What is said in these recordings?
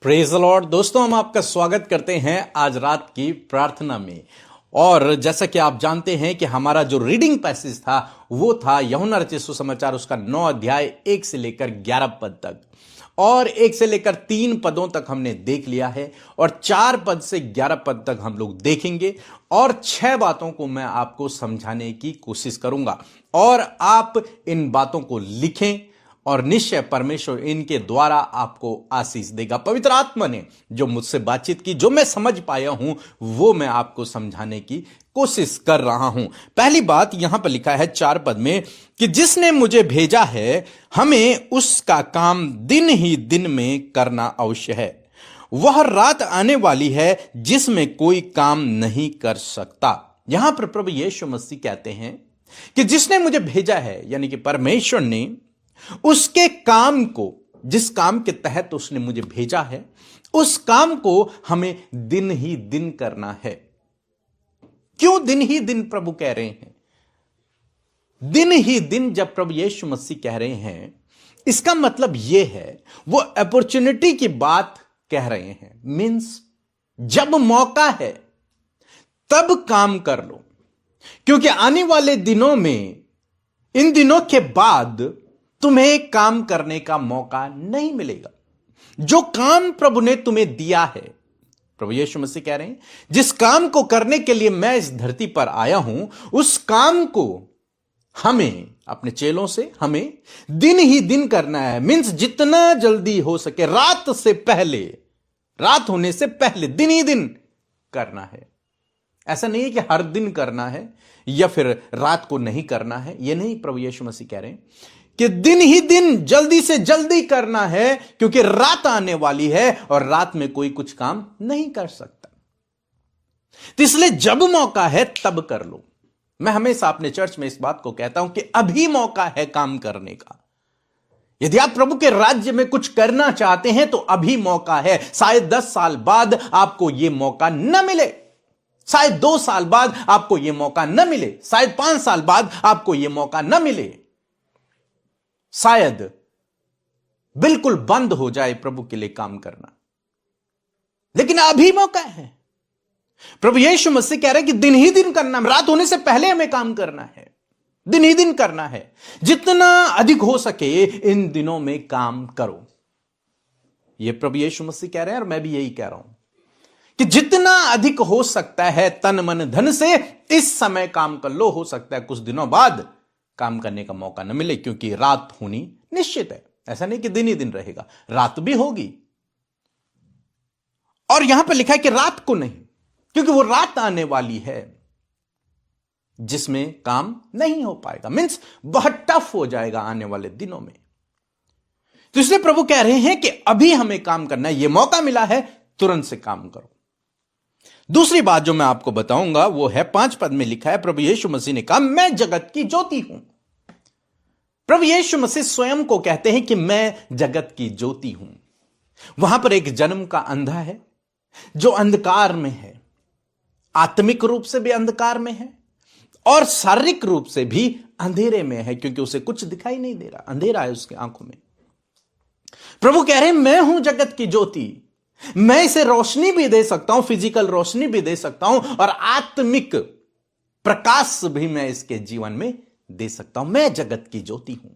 Praise the Lord. दोस्तों, हम आपका स्वागत करते हैं आज रात की प्रार्थना में। और जैसा कि आप जानते हैं कि हमारा जो रीडिंग पैसेज था वो था यूहन्ना रचित सुसमाचार उसका 9 अध्याय 1 से लेकर 11 पद तक, और 1 से लेकर 3 पदों तक हमने देख लिया है, और 4 पद से 11 पद तक हम लोग देखेंगे, और 6 बातों को मैं आपको समझाने की कोशिश करूंगा। और आप इन बातों को लिखें और निश्चय परमेश्वर इनके द्वारा आपको आशीष देगा। पवित्र आत्मा ने जो मुझसे बातचीत की, जो मैं समझ पाया हूं, वो मैं आपको समझाने की कोशिश कर रहा हूं। पहली बात यहां पर लिखा है 4 पद में कि जिसने मुझे भेजा है हमें उसका काम दिन ही दिन में करना अवश्य है। वह रात आने वाली है जिसमें कोई काम नहीं कर सकता। यहां पर प्रभु यीशु मसीह कहते हैं कि जिसने मुझे भेजा है, यानी कि परमेश्वर ने, उसके काम को, जिस काम के तहत उसने मुझे भेजा है, उस काम को हमें दिन ही दिन करना है। क्यों दिन ही दिन प्रभु कह रहे हैं? दिन ही दिन जब प्रभु यीशु मसीह कह रहे हैं, इसका मतलब यह है वो अपॉर्चुनिटी की बात कह रहे हैं। मीन्स जब मौका है तब काम कर लो, क्योंकि आने वाले दिनों में, इन दिनों के बाद तुम्हें काम करने का मौका नहीं मिलेगा। जो काम प्रभु ने तुम्हें दिया है, प्रभु यीशु मसीह कह रहे हैं, जिस काम को करने के लिए मैं इस धरती पर आया हूं, उस काम को हमें, अपने चेलों से हमें दिन ही दिन करना है। मीन्स जितना जल्दी हो सके, रात से पहले, रात होने से पहले दिन ही दिन करना है। ऐसा नहीं है कि हर दिन करना है या फिर रात को नहीं करना है, यह नहीं। प्रभु यीशु मसीह कह रहे हैं कि दिन ही दिन जल्दी से जल्दी करना है, क्योंकि रात आने वाली है और रात में कोई कुछ काम नहीं कर सकता। तो इसलिए जब मौका है तब कर लो। मैं हमेशा अपने चर्च में इस बात को कहता हूं कि अभी मौका है काम करने का। यदि आप प्रभु के राज्य में कुछ करना चाहते हैं तो अभी मौका है। शायद 10 साल बाद आपको यह मौका न मिले, शायद 2 साल बाद आपको यह मौका न मिले, शायद 5 साल बाद आपको यह मौका न मिले, शायद बिल्कुल बंद हो जाए प्रभु के लिए काम करना, लेकिन अभी मौका है। प्रभु यीशु मसीह कह रहे हैं कि दिन ही दिन करना, रात होने से पहले हमें काम करना है, दिन ही दिन करना है। जितना अधिक हो सके इन दिनों में काम करो। यह प्रभु यीशु मसीह कह रहे हैं और मैं भी यही कह रहा हूं कि जितना अधिक हो सकता है तन मन धन से इस समय काम कर लो। हो सकता है कुछ दिनों बाद काम करने का मौका न मिले, क्योंकि रात होनी निश्चित है। ऐसा नहीं कि दिन ही दिन रहेगा, रात भी होगी। और यहां पर लिखा है कि रात को नहीं, क्योंकि वो रात आने वाली है जिसमें काम नहीं हो पाएगा। मीन्स बहुत टफ हो जाएगा आने वाले दिनों में। तो इसलिए प्रभु कह रहे हैं कि अभी हमें काम करना है, यह मौका मिला है, तुरंत से काम करो। दूसरी बात जो मैं आपको बताऊंगा वो है 5 पद में लिखा है, प्रभु यीशु मसीह ने कहा, मैं जगत की ज्योति हूं। प्रभु यीशु मसीह स्वयं को कहते हैं कि मैं जगत की ज्योति हूं। वहां पर एक जन्म का अंधा है जो अंधकार में है, आत्मिक रूप से भी अंधकार में है और शारीरिक रूप से भी अंधेरे में है, क्योंकि उसे कुछ दिखाई नहीं दे रहा, अंधेरा है उसकी आंखों में। प्रभु कह रहे हैं मैं हूं जगत की ज्योति। मैं इसे रोशनी भी दे सकता हूं, फिजिकल रोशनी भी दे सकता हूं, और आत्मिक प्रकाश भी मैं इसके जीवन में दे सकता हूं। मैं जगत की ज्योति हूं।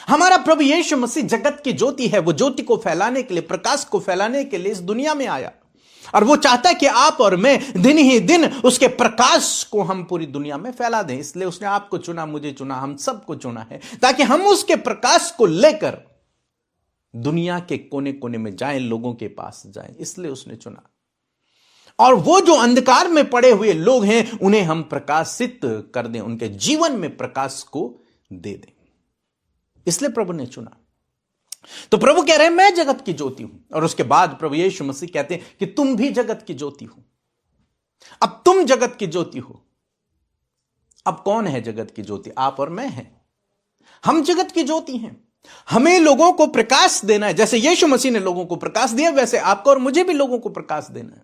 हमारा प्रभु यीशु मसीह जगत की ज्योति है। वो ज्योति को फैलाने के लिए, प्रकाश को फैलाने के लिए इस दुनिया में आया, और वो चाहता है कि आप और मैं दिन ही दिन उसके प्रकाश को हम पूरी दुनिया में फैला दें। इसलिए उसने आपको चुना, मुझे चुना, हम सबको चुना है, ताकि हम उसके प्रकाश को लेकर दुनिया के कोने कोने में जाएं, लोगों के पास जाएं। इसलिए उसने चुना। और वो जो अंधकार में पड़े हुए लोग हैं उन्हें हम प्रकाशित कर दें, उनके जीवन में प्रकाश को दे दें। इसलिए प्रभु ने चुना। तो प्रभु कह रहे हैं मैं जगत की ज्योति हूं, और उसके बाद प्रभु यीशु मसीह कहते हैं कि तुम भी जगत की ज्योति हो। अब तुम जगत की ज्योति हो। अब कौन है जगत की ज्योति? आप और मैं हैं। हम जगत की ज्योति हैं। हमें लोगों को प्रकाश देना है। जैसे यीशु मसीह ने लोगों को प्रकाश दिया, वैसे आपको और मुझे भी लोगों को प्रकाश देना है।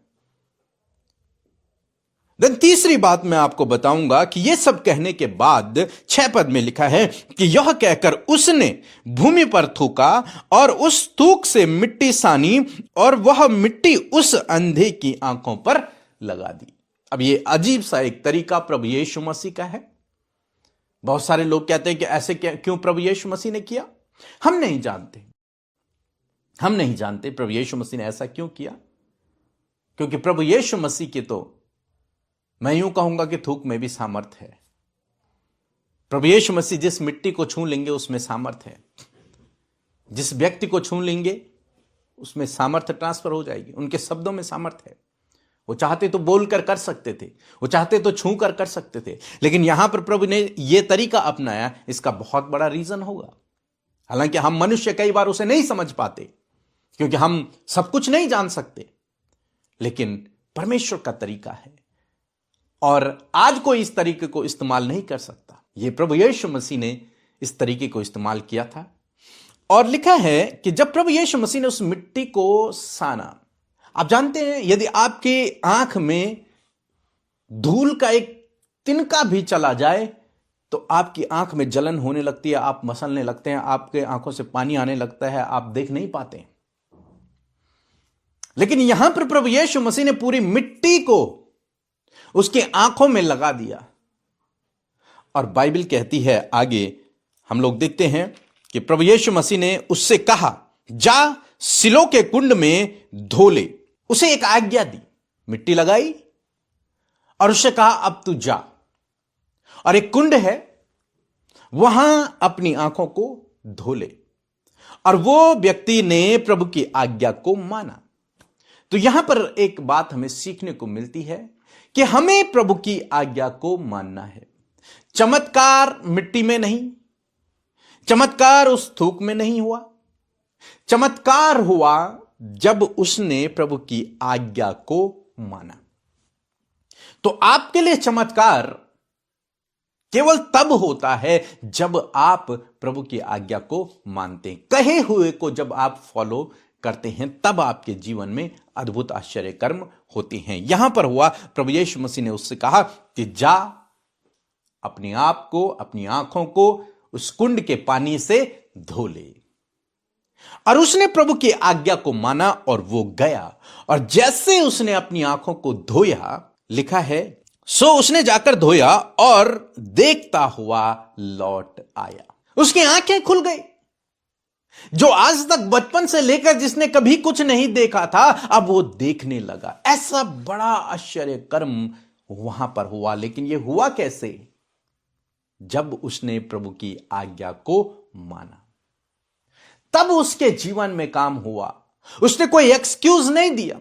देन तीसरी बात मैं आपको बताऊंगा कि यह सब कहने के बाद 6 पद में लिखा है कि यह कहकर उसने भूमि पर थूका और उस थूक से मिट्टी सानी और वह मिट्टी उस अंधे की आंखों पर लगा दी। अब यह अजीब सा एक तरीका प्रभु यीशु मसीह का है। बहुत सारे लोग कहते हैं कि ऐसे क्यों प्रभु यीशु मसीह ने किया। हम नहीं जानते प्रभु यीशु मसीह ने ऐसा क्यों किया, क्योंकि प्रभु यीशु मसीह के तो मैं यूं कहूंगा कि थूक में भी सामर्थ है। प्रभु यीशु मसीह जिस मिट्टी को छू लेंगे उसमें सामर्थ है, जिस व्यक्ति को छू लेंगे उसमें सामर्थ ट्रांसफर हो जाएगी। उनके शब्दों में सामर्थ है। वो चाहते तो बोलकर कर सकते थे, वो चाहते तो छू कर सकते थे, लेकिन यहां पर प्रभु ने यह तरीका अपनाया। इसका बहुत बड़ा रीजन होगा। हालांकि हम मनुष्य कई बार उसे नहीं समझ पाते, क्योंकि हम सब कुछ नहीं जान सकते, लेकिन परमेश्वर का तरीका है और आज कोई इस तरीके को इस्तेमाल नहीं कर सकता। यह प्रभु यीशु मसीह ने इस तरीके को इस्तेमाल किया था। और लिखा है कि जब प्रभु यीशु मसीह ने उस मिट्टी को साना, आप जानते हैं यदि आपकी आंख में धूल का एक तिनका भी चला जाए तो आपकी आंख में जलन होने लगती है, आप मसलने लगते हैं, आपके आंखों से पानी आने लगता है, आप देख नहीं पाते। लेकिन यहां पर प्रभु यीशु मसीह ने पूरी मिट्टी को उसकी आंखों में लगा दिया। और बाइबल कहती है आगे, हम लोग देखते हैं कि प्रभु यीशु मसीह ने उससे कहा, जा सिलो के कुंड में धो ले। उसे एक आज्ञा दी, मिट्टी लगाई और उससे कहा अब तू जा, और एक कुंड है वहां अपनी आंखों को धो ले। और वो व्यक्ति ने प्रभु की आज्ञा को माना। तो यहां पर एक बात हमें सीखने को मिलती है कि हमें प्रभु की आज्ञा को मानना है। चमत्कार मिट्टी में नहीं, चमत्कार उस थूक में नहीं हुआ, चमत्कार हुआ जब उसने प्रभु की आज्ञा को माना। तो आपके लिए चमत्कार केवल तब होता है जब आप प्रभु की आज्ञा को मानते हैं। कहे हुए को जब आप फॉलो करते हैं तब आपके जीवन में अद्भुत आश्चर्य कर्म होते हैं। यहां पर हुआ, प्रभु यीशु मसीह ने उससे कहा कि जा अपने आप को, अपनी आंखों को उस कुंड के पानी से धो ले। और उसने प्रभु की आज्ञा को माना और वो गया, और जैसे उसने अपनी आंखों को धोया, लिखा है सो उसने जाकर धोया और देखता हुआ लौट आया। उसकी आंखें खुल गई। जो आज तक बचपन से लेकर जिसने कभी कुछ नहीं देखा था, अब वो देखने लगा। ऐसा बड़ा आश्चर्य कर्म वहां पर हुआ। लेकिन यह हुआ कैसे? जब उसने प्रभु की आज्ञा को माना, तब उसके जीवन में काम हुआ। उसने कोई एक्सक्यूज नहीं दिया।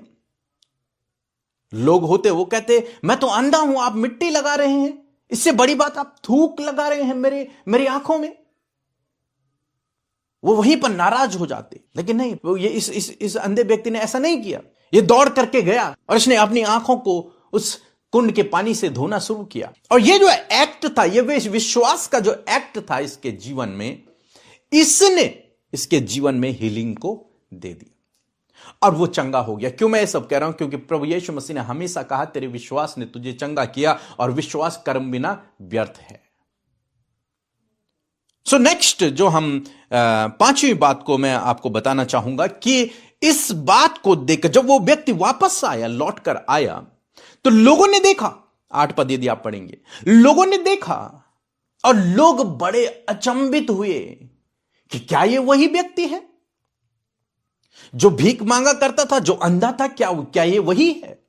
लोग होते, वो कहते मैं तो अंधा हूं, आप मिट्टी लगा रहे हैं, इससे बड़ी बात आप थूक लगा रहे हैं मेरी आंखों में। वो वहीं पर नाराज हो जाते। लेकिन नहीं, वो ये इस अंधे व्यक्ति ने ऐसा नहीं किया। ये दौड़ करके गया और इसने अपनी आंखों को उस कुंड के पानी से धोना शुरू किया। और ये जो एक्ट था, ये विश्वास का जो एक्ट था इसके जीवन में, इसने इसके जीवन में हीलिंग को दे दिया और वो चंगा हो गया। क्यों मैं ये सब कह रहा हूं? क्योंकि प्रभु यीशु मसीह ने हमेशा कहा तेरे विश्वास ने तुझे चंगा किया, और विश्वास कर्म बिना व्यर्थ है। सो नेक्स्ट जो हम पांचवी बात को मैं आपको बताना चाहूंगा कि इस बात को देखकर जब वो व्यक्ति वापस आया, लौट कर आया, तो लोगों ने देखा। 8 पद यदि आप पढ़ेंगे, लोगों ने देखा और लोग बड़े अचंभित हुए कि क्या ये वही व्यक्ति है जो भीख मांगा करता था, जो अंधा था? क्या ये वही है?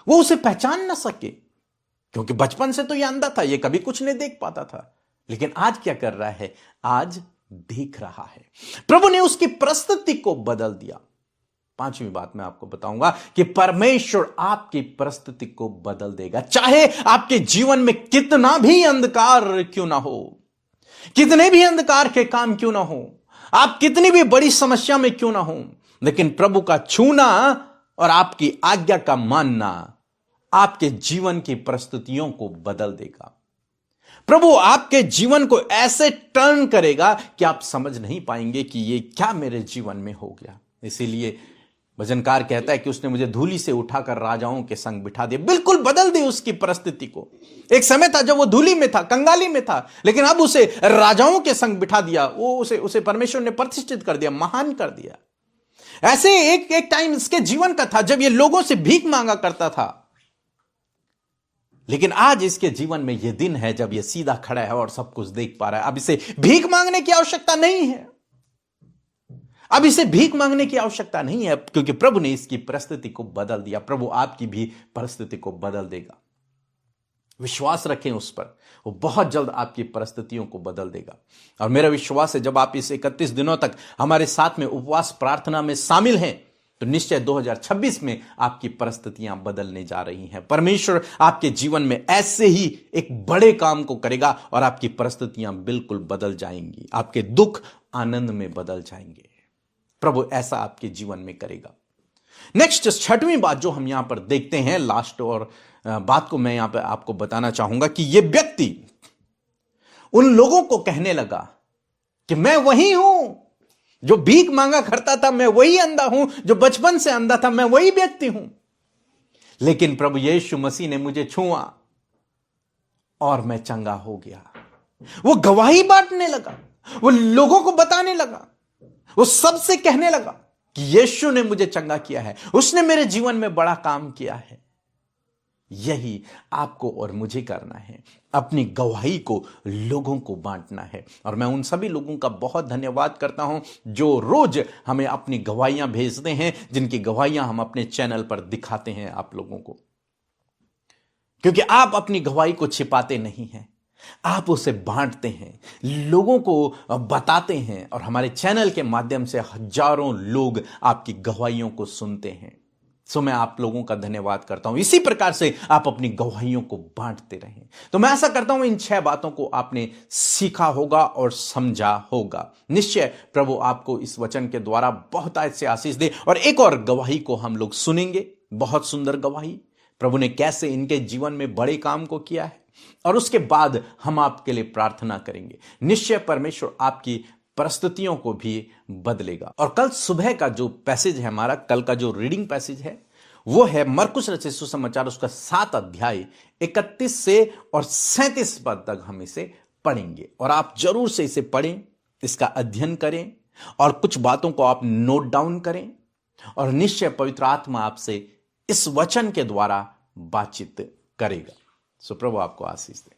वो उसे पहचान ना सके, क्योंकि बचपन से तो ये अंधा था, ये कभी कुछ नहीं देख पाता था। लेकिन आज क्या कर रहा है? आज देख रहा है। प्रभु ने उसकी परिस्थिति को बदल दिया। पांचवी बात मैं आपको बताऊंगा कि परमेश्वर आपकी परिस्थिति को बदल देगा। चाहे आपके जीवन में कितना भी अंधकार क्यों ना हो, कितने भी अंधकार के काम क्यों ना हो, आप कितनी भी बड़ी समस्या में क्यों ना हो, लेकिन प्रभु का छूना और आपकी आज्ञा का मानना आपके जीवन की परिस्थितियों को बदल देगा। प्रभु आपके जीवन को ऐसे टर्न करेगा कि आप समझ नहीं पाएंगे कि ये क्या मेरे जीवन में हो गया। इसीलिए भजनकार कहता है कि उसने मुझे धूली से उठाकर राजाओं के संग बिठा दिया। बिल्कुल बदल दी उसकी परिस्थिति को। एक समय था जब वो धूली में था, कंगाली में था, लेकिन अब उसे राजाओं के संग बिठा दिया। वो उसे परमेश्वर ने प्रतिष्ठित कर दिया, महान कर दिया। ऐसे एक टाइम इसके जीवन का था जब ये लोगों से भीख मांगा करता था, लेकिन आज इसके जीवन में यह दिन है जब यह सीधा खड़ा है और सब कुछ देख पा रहा है। अब इसे भीख मांगने की आवश्यकता नहीं है। अब इसे भीख मांगने की आवश्यकता नहीं है, क्योंकि प्रभु ने इसकी परिस्थिति को बदल दिया। प्रभु आपकी भी परिस्थिति को बदल देगा। विश्वास रखें उस पर, वो बहुत जल्द आपकी परिस्थितियों को बदल देगा। और मेरा विश्वास है जब आप इस 31 दिनों तक हमारे साथ में उपवास प्रार्थना में शामिल हैं, तो निश्चय 2026 में आपकी परिस्थितियां बदलने जा रही हैं। परमेश्वर आपके जीवन में ऐसे ही एक बड़े काम को करेगा और आपकी परिस्थितियां बिल्कुल बदल जाएंगी। आपके दुख आनंद में बदल जाएंगे। प्रभु ऐसा आपके जीवन में करेगा। नेक्स्ट 6वीं बात जो हम यहां पर देखते हैं, लास्ट और बात को मैं यहां पर आपको बताना चाहूंगा कि यह व्यक्ति उन लोगों को कहने लगा कि मैं वही हूं जो भीख मांगा करता था, मैं वही अंधा हूं जो बचपन से अंधा था, मैं वही व्यक्ति हूं। लेकिन प्रभु यीशु मसीह ने मुझे छुआ और मैं चंगा हो गया। वो गवाही बांटने लगा, वो लोगों को बताने लगा, वो सबसे कहने लगा कि यीशु ने मुझे चंगा किया है, उसने मेरे जीवन में बड़ा काम किया है। यही आपको और मुझे करना है, अपनी गवाही को लोगों को बांटना है। और मैं उन सभी लोगों का बहुत धन्यवाद करता हूं जो रोज हमें अपनी गवाहियां भेजते हैं, जिनकी गवाहियां हम अपने चैनल पर दिखाते हैं आप लोगों को, क्योंकि आप अपनी गवाही को छिपाते नहीं हैं, आप उसे बांटते हैं, लोगों को बताते हैं, और हमारे चैनल के माध्यम से हजारों लोग आपकी गवाहियों को सुनते हैं। सो मैं आप लोगों का धन्यवाद करता हूं। इसी प्रकार से आप अपनी गवाहियों को बांटते रहें। तो मैं ऐसा करता हूं इन 6 बातों को आपने सीखा होगा और समझा होगा। निश्चय प्रभु आपको इस वचन के द्वारा बहुत ऐसे आशीष दे। और एक और गवाही को हम लोग सुनेंगे, बहुत सुंदर गवाही, प्रभु ने कैसे इनके जीवन में बड़े काम को किया है, और उसके बाद हम आपके लिए प्रार्थना करेंगे। निश्चय परमेश्वर आपकी परिस्थितियों को भी बदलेगा। और कल सुबह का जो पैसेज है हमारा, कल का जो रीडिंग पैसेज है, वो है मरकुस रचित सुसमाचार, उसका 7 अध्याय 31 से और 37 पद तक हम इसे पढ़ेंगे। और आप जरूर से इसे पढ़ें, इसका अध्ययन करें, और कुछ बातों को आप नोट डाउन करें, और निश्चय पवित्र आत्मा आपसे इस वचन के द्वारा बातचीत करेगा। सो प्रभु आपको आशीष दे।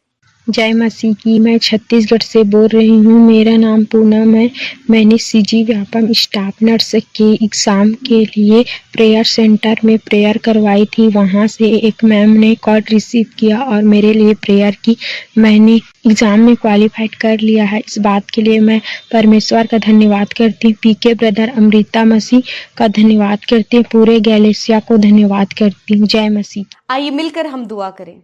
जय मसीह की। मैं छत्तीसगढ़ से बोल रही हूँ। मेरा नाम पूनम है। मैंने सीजी व्यापम स्टाफ नर्स के एग्ज़ाम के लिए प्रेयर सेंटर में प्रेयर करवाई थी। वहाँ से एक मैम ने कॉल रिसीव किया और मेरे लिए प्रेयर की। मैंने एग्ज़ाम में क्वालिफाइड कर लिया है। इस बात के लिए मैं परमेश्वर का धन्यवाद करती हूँ। पीके ब्रदर अमृता मसीह का धन्यवाद करती हूँ। पूरे गैलेसिया को धन्यवाद करती हूँ। जय मसीह। आइए मिलकर हम दुआ करें।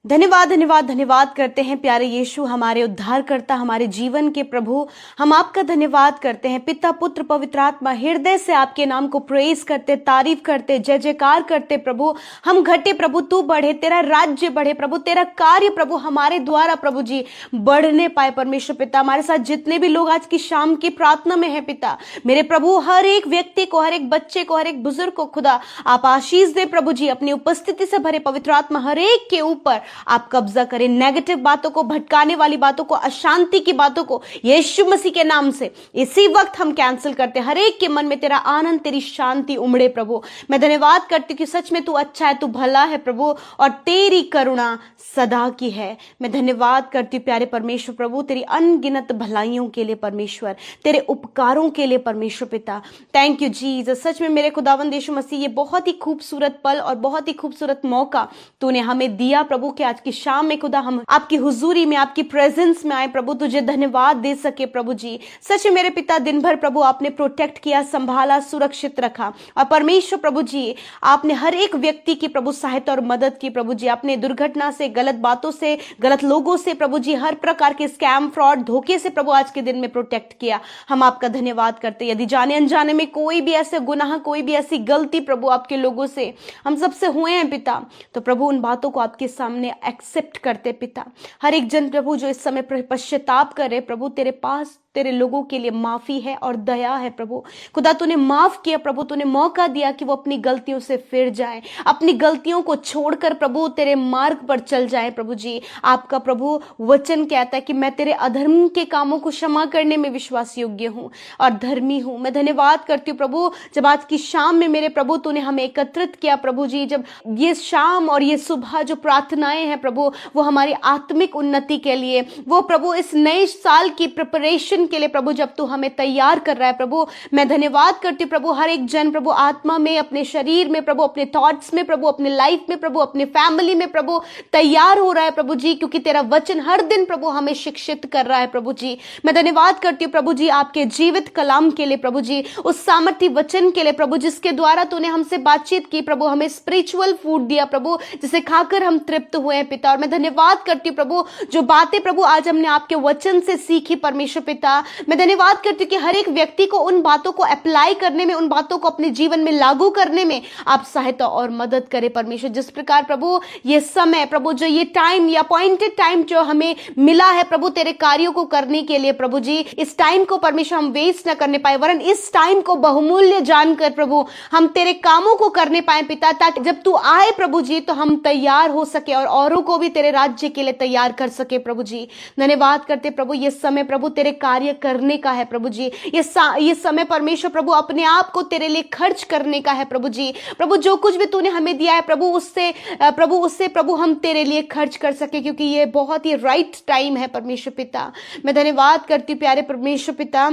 धन्यवाद धन्यवाद धन्यवाद करते हैं प्यारे यीशु, हमारे उद्धारकर्ता, हमारे जीवन के प्रभु। हम आपका धन्यवाद करते हैं पिता पुत्र पवित्र आत्मा। हृदय से आपके नाम को प्रेज करते, तारीफ करते, जय जयकार करते प्रभु। हम घटे प्रभु, तू बढ़े, तेरा राज्य बढ़े प्रभु, तेरा कार्य प्रभु हमारे द्वारा प्रभु जी बढ़ने पाए परमेश्वर पिता। हमारे साथ जितने भी लोग आज की शाम की प्रार्थना में है पिता, मेरे प्रभु हर एक व्यक्ति को, हर एक बच्चे को, हर एक बुजुर्ग को खुदा आप आशीष दे प्रभु जी। अपनी उपस्थिति से भरे पवित्र आत्मा हर एक के ऊपर आप कब्जा करें। नेगेटिव बातों को, भटकाने वाली बातों को, अशांति की बातों को यीशु मसीह के नाम से इसी वक्त हम कैंसिल करते हैं। हर एक के मन में तेरा आनंद, तेरी शांति उमड़े प्रभु। मैं धन्यवाद करती हूँ कि सच में तू अच्छा है, तू भला है प्रभु, और तेरी करुणा सदा की है। मैं धन्यवाद करती हूँ प्यारे परमेश्वर प्रभु, तेरी अनगिनत भलाइयों के लिए परमेश्वर, तेरे उपकारों के लिए परमेश्वर पिता। Thank you Jesus. सच में मेरे खुदावंद यीशु मसीह, ये बहुत ही खूबसूरत पल और बहुत ही खूबसूरत मौका तूने हमें दिया प्रभु कि आज की शाम में खुदा हम आपकी हुजूरी में, आपकी प्रेजेंस में आए प्रभु, तुझे धन्यवाद दे सके प्रभु जी। सच में मेरे पिता, दिन भर प्रभु आपने प्रोटेक्ट किया, संभाला, सुरक्षित रखा, और परमेश्वर प्रभु जी आपने हर एक व्यक्ति की प्रभु सहायता और मदद की प्रभु जी। आपने दुर्घटना से, गलत बातों से, गलत लोगों से प्रभु जी, हर प्रकार के स्कैम, फ्रॉड, धोखे से प्रभु आज के दिन में प्रोटेक्ट किया। हम आपका धन्यवाद करते। यदि जाने अनजाने में कोई भी ऐसे गुनाह, कोई भी ऐसी गलती प्रभु आपके लोगों से, हम सबसे हुए हैं पिता, तो प्रभु उन बातों को आपके सामने एक्सेप्ट करते पिता। हर एक जन प्रभु जो इस समय पश्चाताप करे प्रभु, तेरे पास तेरे लोगों के लिए माफी है और दया है प्रभु। खुदा तूने माफ किया प्रभु, तूने मौका दिया कि वो अपनी गलतियों से फिर जाए, अपनी गलतियों को छोड़कर प्रभु तेरे मार्ग पर चल जाए प्रभु जी। आपका प्रभु वचन कहता है कि मैं तेरे अधर्म के कामों को क्षमा करने में विश्वास योग्य हूं और धर्मी हूं। मैं धन्यवाद करती हूँ प्रभु, जब आज की शाम में मेरे प्रभु तूने हमें एकत्रित किया प्रभु जी, जब ये शाम और ये सुबह जो प्रार्थनाएं हैं प्रभु वो हमारी आत्मिक उन्नति के लिए, वो प्रभु इस नए साल की प्रिपरेशन के लिए प्रभु जब तू हमें तैयार कर रहा है प्रभु, मैं धन्यवाद करती हूँ प्रभु। हर एक जन प्रभु आत्मा में, अपने शरीर में प्रभु, अपने थॉट्स में प्रभु, अपने लाइफ में प्रभु, अपने फैमिली में प्रभु तैयार हो रहा है प्रभु जी, क्योंकि तेरा वचन हर दिन प्रभु हमें शिक्षित कर रहा है प्रभु जी। मैं धन्यवाद करती हूँ प्रभु जी आपके जीवित कलाम के लिए प्रभु जी, उस सामर्थी वचन के लिए प्रभु जिसके द्वारा तूने हमसे बातचीत की प्रभु, हमें स्पिरिचुअल फूड दिया प्रभु जिसे खाकर हम तृप्त हुए हैं पिता। और मैं धन्यवाद करती हूँ प्रभु जो बातें प्रभु आज हमने आपके वचन से सीखी परमेश्वर पिता, मैं धन्यवाद करती हूँ कि हर एक व्यक्ति को उन बातों को अप्लाई करने में, उन बातों को अपने जीवन में लागू करने में आप सहायता और मदद करें परमेश्वर। जिस प्रकार प्रभु ये समय प्रभु, जो ये टाइम, या अपॉइंटेड टाइम जो हमें मिला है प्रभु तेरे कार्यों को करने के लिए प्रभु जी, इस टाइम को परमेश्वर हम वेस्ट ना करने पाए, वरन इस टाइम को बहुमूल्य जानकर प्रभु हम तेरे कामों को करने पाए पिता, ताकि जब तू आए प्रभु जी तो हम तैयार हो सके और औरों को भी तेरे राज्य के लिए तैयार कर सके प्रभु जी। धन्यवाद करते प्रभु, ये समय प्रभु तेरे कार्य करने का है प्रभु जी, ये समय परमेश्वर प्रभु अपने आप को तेरे लिए खर्च करने का है प्रभु जी। प्रभु जो कुछ भी तूने हमें दिया है प्रभु उससे प्रभु हम तेरे लिए खर्च कर सके, क्योंकि ये बहुत ही राइट टाइम है परमेश्वर पिता। मैं धन्यवाद करती हूँ प्यारे परमेश्वर पिता,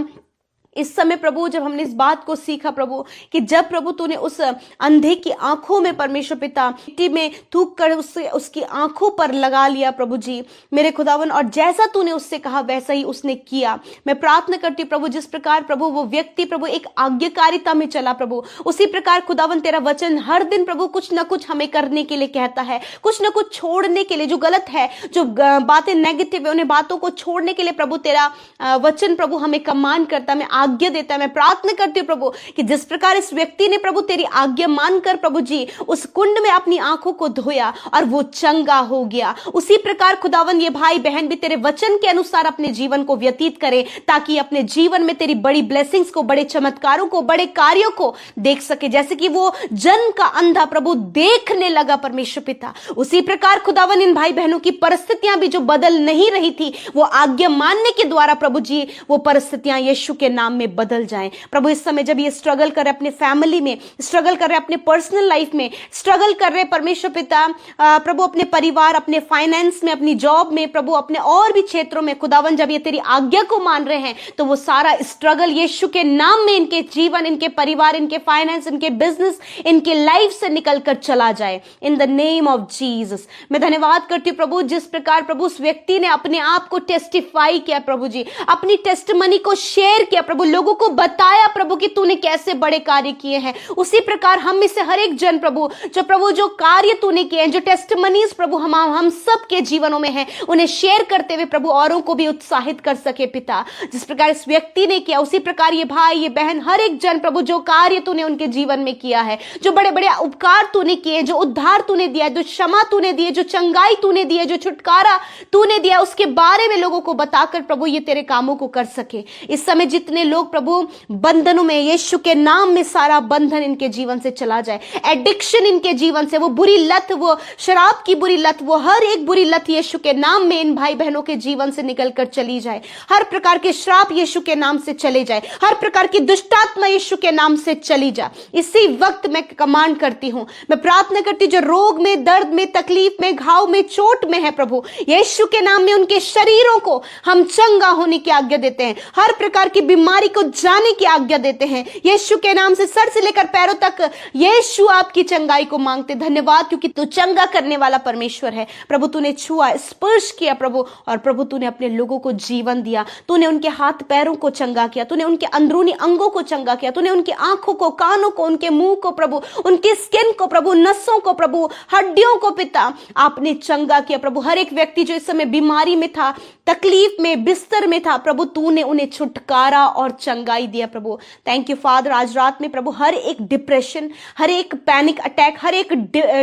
इस समय प्रभु जब हमने इस बात को सीखा प्रभु कि जब प्रभु तूने उस अंधे की आंखों में परमेश्वर पिता मिट्टी में थूक कर उसकी आंखों पर लगा लिया प्रभु जी मेरे खुदावन, और जैसा तूने उससे कहा वैसा ही उसने किया। मैं प्रार्थना करती प्रभु जिस प्रकार प्रभु वो व्यक्ति प्रभु एक आज्ञाकारिता में चला प्रभु, उसी प्रकार खुदावन तेरा वचन हर दिन प्रभु कुछ ना कुछ हमें करने के लिए कहता है, कुछ ना कुछ छोड़ने के लिए, जो गलत है, जो बातें नेगेटिव है, उन्हें बातों को छोड़ने के लिए प्रभु तेरा वचन प्रभु हमें कमांड करता, मैं आज्ञा देता है। मैं प्रार्थना करती हूँ प्रभु कि जिस प्रकार इस व्यक्ति ने प्रभु तेरी आज्ञा मानकर प्रभु जी उस कुंड में अपनी आंखों को धोया और वो चंगा हो गया, उसी प्रकार खुदावन ये भाई बहन भी तेरे वचन के अनुसार अपने जीवन को व्यतीत करे, ताकि अपने जीवन में तेरी बड़ी ब्लेसिंग्स को, बड़े चमत्कारों को, बड़े कार्यों को देख सके, जैसे कि वो जन का अंधा प्रभु देखने लगा परमेश्वर पिता। उसी प्रकार खुदावन इन भाई बहनों की परिस्थितियां भी जो बदल नहीं रही थी, वो आज्ञा मानने के द्वारा प्रभु जी वो परिस्थितियां यीशु के नाम में बदल जाएं प्रभु। इस समय जब ये स्ट्रगल कर रहे अपने फैमिली में, स्ट्रगल कर रहे अपने पर्सनल लाइफ में, स्ट्रगल कर रहे परमेश्वर पिता प्रभु अपने परिवार, अपने फाइनेंस में, अपनी जॉब में प्रभु, अपने और भी क्षेत्रों में खुदावन, जब ये तेरी आज्ञा को मान रहे हैं तो वो सारा स्ट्रगल यीशु के नाम में इनके जीवन, इनके परिवार, इनके फाइनेंस, इनके बिजनेस, इनके लाइफ से निकलकर चला जाए in the name of Jesus. मैं धन्यवाद करती हूँ प्रभु जिस प्रकार प्रभु उस व्यक्ति ने अपने आप को टेस्टिफाई किया प्रभु जी, अपनी टेस्टिमनी को शेयर किया प्रभु, लोगों को बताया प्रभु कि तूने कैसे बड़े कार्य किए हैं। उसी प्रकार हम में से हर एक जन प्रभु जो कार्य तूने किए हैं, जो टेस्टिमनीज प्रभु हम सब के जीवनों में हैं, उन्हें शेयर करते हुए प्रभु औरों को भी उत्साहित कर सके पिता। जिस प्रकार इस व्यक्ति ने किया उसी प्रकार ये भाई, ये बहन, हर एक जन प्रभु जो कार्य तूने उनके जीवन में किया है, जो बड़े बड़े उपकार तूने किए, जो उद्धार तूने दिया, जो क्षमा तूने दी, जो चंगाई तूने दी, जो छुटकारा तूने दिया, उसके बारे में लोगों को बताकर प्रभु ये तेरे कामों को कर सके। इस समय जितने लोग प्रभु बंधनों में, यीशु के नाम में सारा बंधन इनके जीवन से चला जाए, एडिक्शन इनके जीवन से, वो बुरी लत, वो शराब की बुरी लत, वो हर एक बुरी लत यीशु के नाम में इन भाई बहनों के जीवन से निकलकर चली जाए। हर प्रकार के श्राप यीशु के नाम से चले जाए, हर प्रकार की दुष्टात्मा यीशु के नाम से चली जा। इसी वक्त मैं कमांड करती हूं, मैं प्रार्थना करती, जो रोग में, दर्द में, तकलीफ में, घाव में, चोट में है प्रभु, यीशु के नाम में उनके शरीरों को हम चंगा होने की आज्ञा देते हैं, हर प्रकार की बीमारी को जाने की आज्ञा देते हैं यीशु के नाम से। सर से लेकर पैरों तक यीशु आपकी चंगाई को मांगते। धन्यवाद क्योंकि तू चंगा करने वाला परमेश्वर है प्रभु। तूने छुआ, स्पर्श किया प्रभु, और प्रभु तूने अपने लोगों को जीवन दिया, तूने उनके हाथ पैरों को चंगा किया, तूने उनके अंदरूनी अंगों को चंगा किया, तूने उनकी आंखों को, कानों को, उनके मुंह को प्रभु, उनकी स्किन को प्रभु, नसों को प्रभु, हड्डियों को पिता आपने चंगा किया प्रभु। हर एक व्यक्ति जो इस समय बीमारी में था, तकलीफ में, बिस्तर में था प्रभु, तूने उन्हें छुटकारा और चंगाई दिया प्रभु। थैंक यू फादर, आज रात में प्रभु हर एक डिप्रेशन, हर एक पैनिक अटैक, हर एक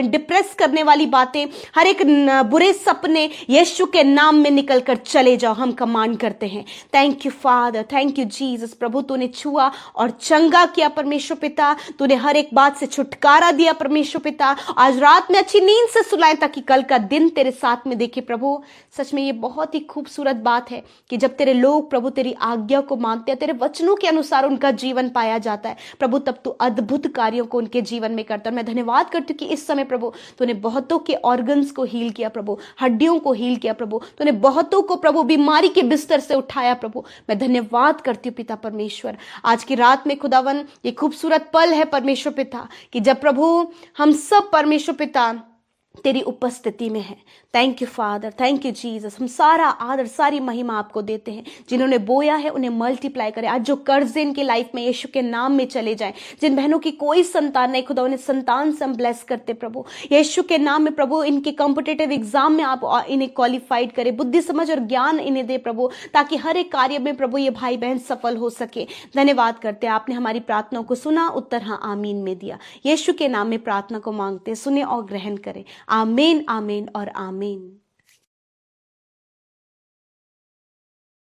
डिप्रेस करने वाली बातें, हर एक बुरे सपने यीशु के नाम में निकल कर चले जाओ, हम कमांड करते हैं। Thank you father, thank you Jesus. प्रभु तूने छुआ और चंगा किया परमेश्वर पिता, तूने हर एक बात से छुटकारा दिया परमेश्वर पिता। आज रात में अच्छी नींद से सुलाए ताकि कल का दिन तेरे साथ में देखे प्रभु। सच में ये बहुत ही खूबसूरत बात है कि जब तेरे लोग प्रभु तेरी आज्ञा को मानते हैं, तेरे वचनों के अनुसार उनका जीवन पाया जाता है प्रभु, तब तू अद्भुत कार्यों को उनके जीवन में करता है। मैं धन्यवाद करती हूँ कि इस समय प्रभु तूने बहुतों के ऑर्गन्स को हील किया प्रभु, हड्डियों को हील किया प्रभु, तूने बहुतों को प्रभु बीमारी के बिस्तर से उठाया प्रभु। मैं धन्यवाद करती हूँ पिता परमेश्वर। आज की रात में खुदावन ये खूबसूरत पल है परमेश्वर पिता कि जब प्रभु हम सब परमेश्वर पिता तेरी उपस्थिति में है। Thank you father, thank you Jesus. हम सारा आदर, सारी महिमा आपको देते हैं। जिन्होंने बोया है उन्हें मल्टीप्लाई करे। आज जो कर्ज इनके लाइफ में यीशु के नाम में चले जाएं, जिन बहनों की कोई संतान नहीं खुदा उन्हें संतान से हम ब्लेस करते प्रभु यीशु के नाम में प्रभु। इनके कॉम्पिटिटिव एग्जाम में आप इन्हें क्वालिफाइड करे, बुद्धि समझ और ज्ञान इन्हें दे प्रभु, ताकि हर एक कार्य में प्रभु ये भाई बहन सफल हो सके। धन्यवाद करते हैं, आपने हमारी प्रार्थनाओं को सुना, उत्तर हाँ आमीन में दिया। यीशु के नाम में प्रार्थना को मांगते, सुने और ग्रहण करें। आमीन, आमीन और आमीन।